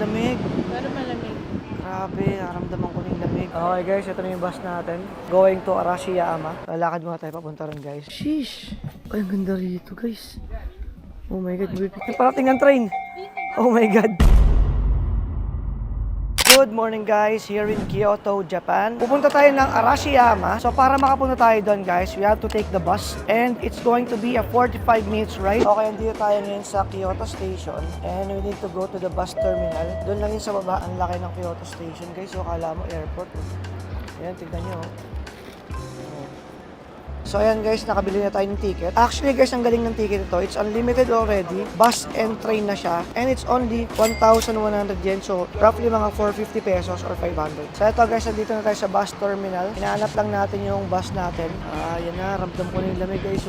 lamig. Pero malamig. Grabe, naramdaman ko ng lamig. Okay guys, ito na yung bus natin. Going to Arashiyama. Lalakad muna tayo papunta rin guys. Sheesh! Ay, ang ganda rito guys. Oh my God, may parating ang train. Oh my God. Good morning guys, here in Kyoto, Japan. Pupunta tayo ng Arashiyama. So para makapunta tayo doon guys, we have to take the bus. And it's going to be a 45 minutes ride. Okay, andito tayo ngayon sa Kyoto Station. And we need to go to the bus terminal. Doon lang yun sa baba, ang laki ng Kyoto Station guys. So akala mo airport. Ayan, tignan nyo. So ayan guys, nakabili na tayo ng ticket. Actually guys, ang galing ng ticket ito. It's unlimited already. Bus and train na siya. And it's only 1,100 yen. So roughly mga 450 pesos or 500. So ito guys, nandito na tayo sa bus terminal. Hinahanap lang natin yung bus natin. Yan na, ramdam ko na yung lamig guys.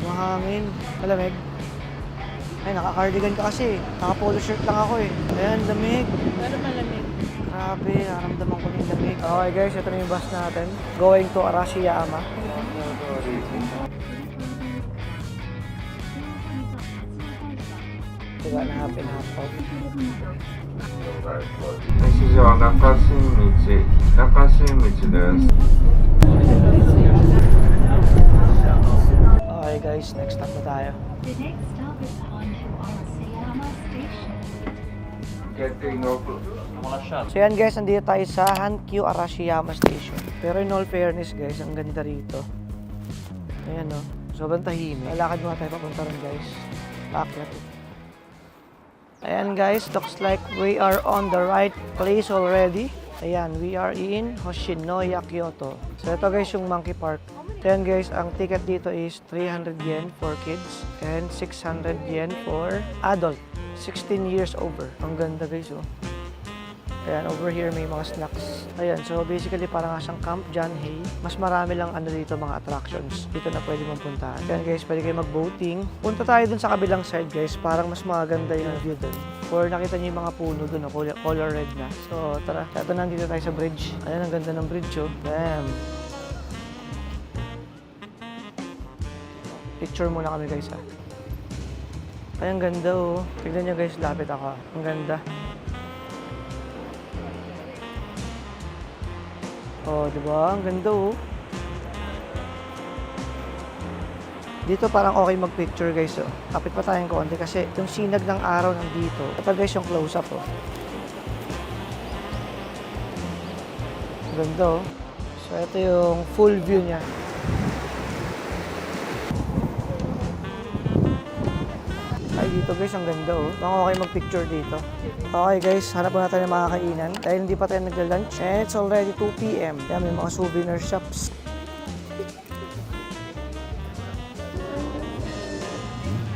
Mahangin. Malamig. Ay, naka-cardigan ka kasi. Naka-polo shirt lang ako eh. Ayan, lamig. Pero malamig. Grabe, naramdaman ko yung lamig. Okay guys, ito na yung bus natin. Going to Arashiyama. Diba, na-happy na ako. 西は中新道です。 Okay guys, next stop na tayo. The next stop is Hanju Arashiyama Station. Getting off. So yan guys, nandito tayo sa Hankyu Arashiyama Station. Pero in all fairness guys, ang ganda rito. Ayan o, sobrang tahimik. Lalakad muna tayo papunta rin guys. Paakyat. Ayan guys, looks like we are on the right place already. Ayan, we are in Hoshinoya, Kyoto. So ito guys yung Monkey Park. Ayan guys, ang ticket dito is 300 yen for kids and 600 yen for adult. 16 years over. Ang ganda guys oh. Ayan, over here may mga snacks. Ayan, so basically parang siyang Camp Janhei. Mas marami lang ano dito mga attractions. Dito na pwede mong puntahan. Ayan guys, pwede kayo mag-boating. Punta tayo dun sa kabilang side guys. Parang mas maganda yung view dun. Or nakita niyo yung mga puno dun, color red na. So tara, ito nandito tayo sa bridge. Ayan, ang ganda ng bridge oh. Damn. Picture muna kami guys ha. Ay, ang ganda oh. Tignan nyo guys, lapit ako. Ang ganda. Oh, di ba? Ang ganda oh. Dito parang okay mag-picture guys oh. Kapit pa tayong konti kasi yung sinag ng araw nandito. Ito guys yung close-up oh. Ang ganda oh. So ito yung full view niya. Ay, dito guys, ang ganda oh. Baka okay mag-picture dito. Okay guys, hanap muna tayo ng mga kainan. Dahil hindi pa tayo nagla-lunch. And it's already 2 p.m. Yan, may mga souvenir shops.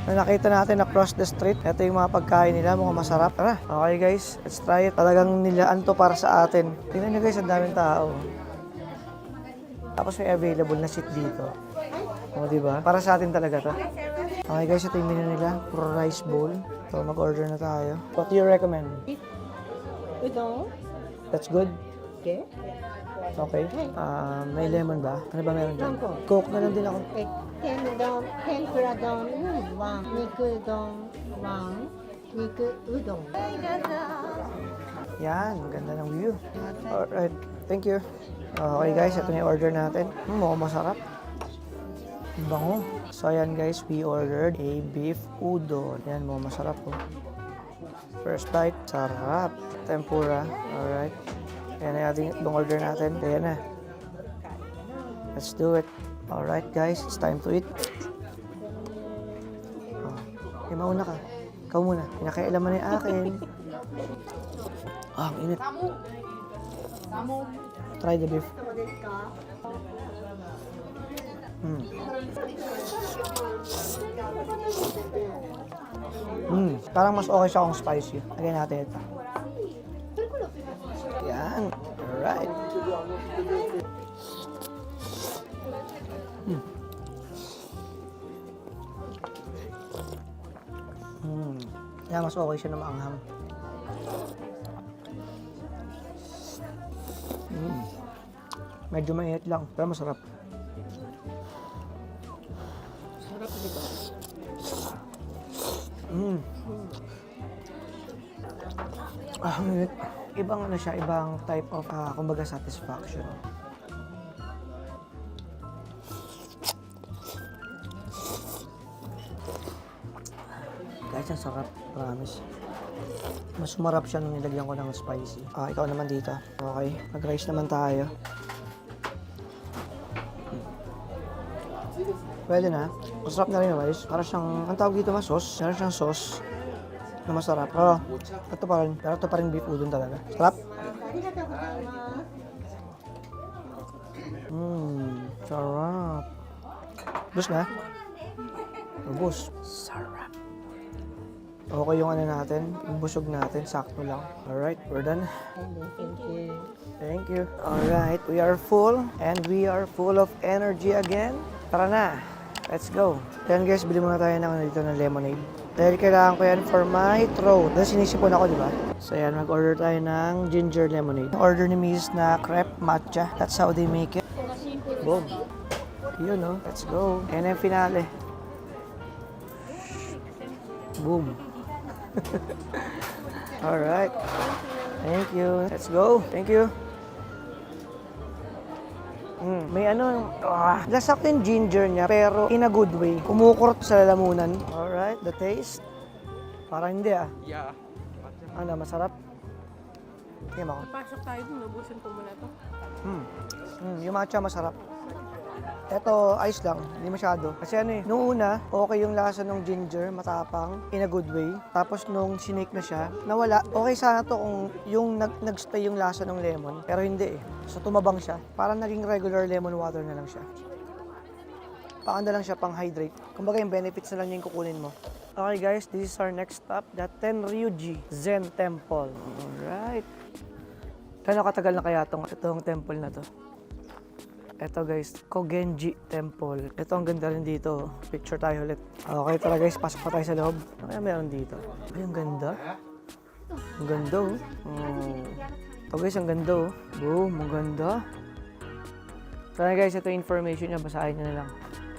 Nakita natin across the street. Ito yung mga pagkain nila, mukhang masarap. Tara, okay guys, let's try it. Talagang nilaan to para sa atin. Tingnan nyo guys, ang daming tao. Tapos may available na seat dito. O, diba? Para sa atin talaga to. Okay guys, ito yung menu nila. Puro rice bowl. So, mag-order na tayo. What do you recommend? Udon? That's good? Okay. Okay. May lemon ba? Ano ba meron dyan? Coke na lang din ako. Tendon, tempura don, 1. Niku don, 1. Niku udon. Yan, ganda ng view. Alright, thank you. Okay guys, ito na yung order natin. Mukhang masarap. Ang bango. So ayan guys, we ordered a beef udon. Yan, mukhang masarap po. First bite, sarap. Tempura, alright. Ayan na yung order natin. Ayan na. Let's do it. Alright guys, it's time to eat. Okay, mauna ka. Ikaw muna. Pinakailaman na yung akin. Ang init. Try the beef. Parang mas okay siya kung spicy. Lagyan natin ito. Yan. Alright. Yan, mas okay siya na maanghang. Medyo mainit lang, pero masarap. Sarap dito. Ngunit ibang ano siya, ibang type of, kumbaga, satisfaction. Guys, ang sarap, promise. Mas sumarap siya nung nilagyan ko ng spicy. Ikaw naman dito. Okay, mag-rice naman tayo. Pwede na. Masarap na rin yung rice. Para siyang, ang tawag dito sauce. Meron siyang sauce na masarap. Pero, ito pa rin. Pero ito pa rin beef udon talaga. Sarap. ありがとうございます。 Sarap. Ubus na? Ubus. Sarap. Okay yung ano natin, yung busog natin, sakto lang. Alright, we're done. Thank you. Thank you. Alright, we are full and we are full of energy again. Tara na, let's go. Ayan guys, bili muna tayo ng dito ng lemonade. Dahil kailangan ko yan for my throat. Dahil sinisipon ako, di ba? So ayan, mag-order tayo ng ginger lemonade. Order ni Mrs. na crepe matcha. That's how they make it. Boom. Yun, no? Let's go. Ayan na yung finale. Boom. Alright. Thank you. Let's go. Thank you. May ano, lasak yung ginger niya, pero in a good way. Kumukurot sa lalamunan. Alright, the taste. Parang hindi Yeah. Ano, masarap? Tingnan mo. Pasok tayo dun, ubusin ko muna to. Yung matcha masarap. Ito, ice lang, hindi masyado. Kasi ano nung una, okay yung lasa ng ginger, matapang, in a good way. Tapos nung sinake na siya, nawala. Okay sana to kung yung nag-stay yung lasa ng lemon, pero hindi eh. So tumabang siya. Parang naging regular lemon water na lang siya. Paanda lang siya pang hydrate. Kumbaga yung benefits na lang yung kukunin mo. Okay guys, this is our next stop, the Tenryuji Zen Temple. Alright. Kano katagal na kaya itong temple na to? Ito guys, Kogenji Temple. Ito ang ganda rin dito. Picture tayo ulit. Okay, tara guys, pasok pa tayo sa loob. Ano kaya meron dito? Ay, ang ganda. Ang ganda oh. Ito guys, ang ganda oh. Boom, ang ganda. Sana guys, ito yung information niya, basahin niyo na lang.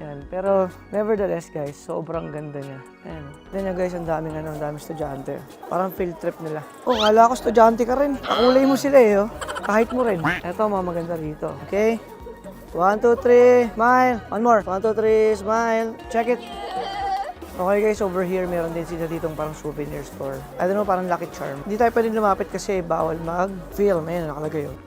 Yan. Pero nevertheless guys, sobrang ganda niya. Ayan. Then guys, ang daming estudyante. Parang field trip nila. Oh, kala ko estudyante ka rin. Kakulay mo sila eh oh. Kahit mo rin. Ito mga maganda rito. Okay? 1, 2, 3, smile. One more. 1, 2, 3, smile. Check it. Okay guys, over here meron din sila ditong parang souvenir store. I don't know, parang Lucky Charm. Hindi tayo pwedeng lumapit kasi bawal mag-film. Ayan, nakalagay yun.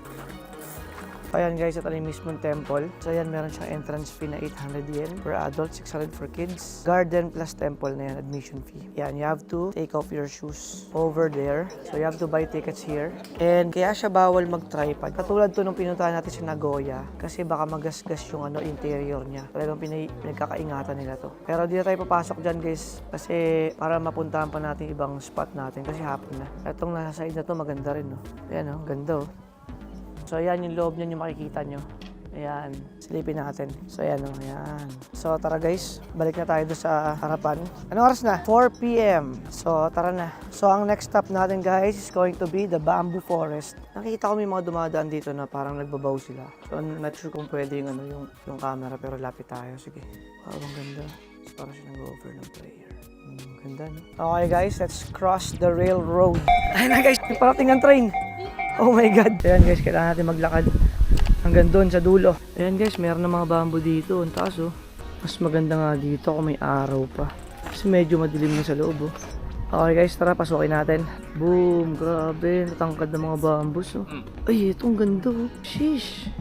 Ayan guys, ito na yung mismong temple. So ayan, meron siyang entrance fee na 800 yen per adult, 600 for kids. Garden plus temple na yan, admission fee. Yan, you have to take off your shoes over there. So you have to buy tickets here. And kaya siya bawal mag-tripod. Katulad to nung pinuntahan natin sa Nagoya, kasi baka magasgas yung interior niya. Talagang pinagkakaingatan nila to. Pero di na tayo papasok dyan guys, kasi para mapuntahan pa natin ibang spot natin, kasi hapon na. Itong nasa side na to, maganda rin no. Ayan oh, ganda oh. So, ayan yung loob niyan yung makikita nyo. Ayan, silipin natin. So, ayan o, ayan. So, tara guys, balik na tayo doon sa harapan. Anong oras na? 4 p.m. So, tara na. So, ang next stop natin guys is going to be the bamboo forest. Nakikita ko may mga dumadaan dito na parang nagbabaw sila. So, I'm not sure kung pwede yung camera, pero lapit tayo. Sige. Wow, ang ganda. So, parang siya nag-over ng player. Ganda, no? Okay guys, let's cross the railroad. Ayun na guys, may parating ang train. Oh my God. Ayan guys, kailangan natin maglakad hanggang doon sa dulo. Ayan guys, meron na mga bamboo dito. Ang taas oh. Mas maganda nga dito kung may araw pa. Kasi medyo madilim na sa loob oh. Okay guys, tara, pasukin natin. Boom, grabe. Natangkad ng mga bamboos oh. Ay, ito ang ganda oh. Sheesh.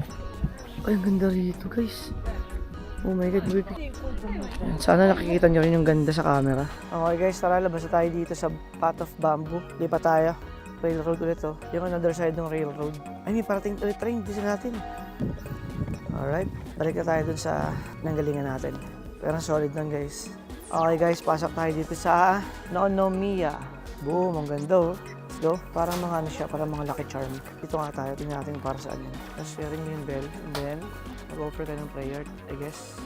Ay, ang ganda rito guys. Oh my God, baby. Sana nakikita nyo rin yung ganda sa camera. Okay guys, tara, labas na tayo dito sa path of bamboo. Lipat tayo. Railroad ulit oh. Yung another side ng railroad. Ay, may parating ulit train. Dito natin. Alright. Balik na tayo dun sa nanggalingan natin. Pero solid lang guys. Okay guys, pasok tayo dito sa Noonomiya. Boom, ang ganda oh. Let's go. Parang mga ano siya, parang mga Lucky Charm. Dito nga tayo. Tingnan natin para saan yun. Tapos sharing mo yung bell. And then, mag-offer ka ng prayer, I guess.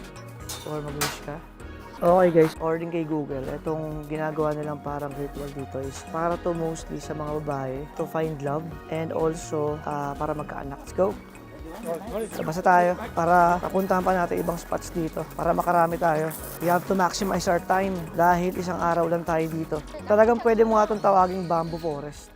Or mag-wish ka. Okay guys, according kay Google, itong ginagawa nilang parang ritual dito is para to mostly sa mga babae to find love and also para magkaanak. Let's go! Basta tayo para papuntahan pa natin ibang spots dito para makarami tayo. We have to maximize our time dahil isang araw lang tayo dito. Talagang pwede mo nga itong tawaging bamboo forest.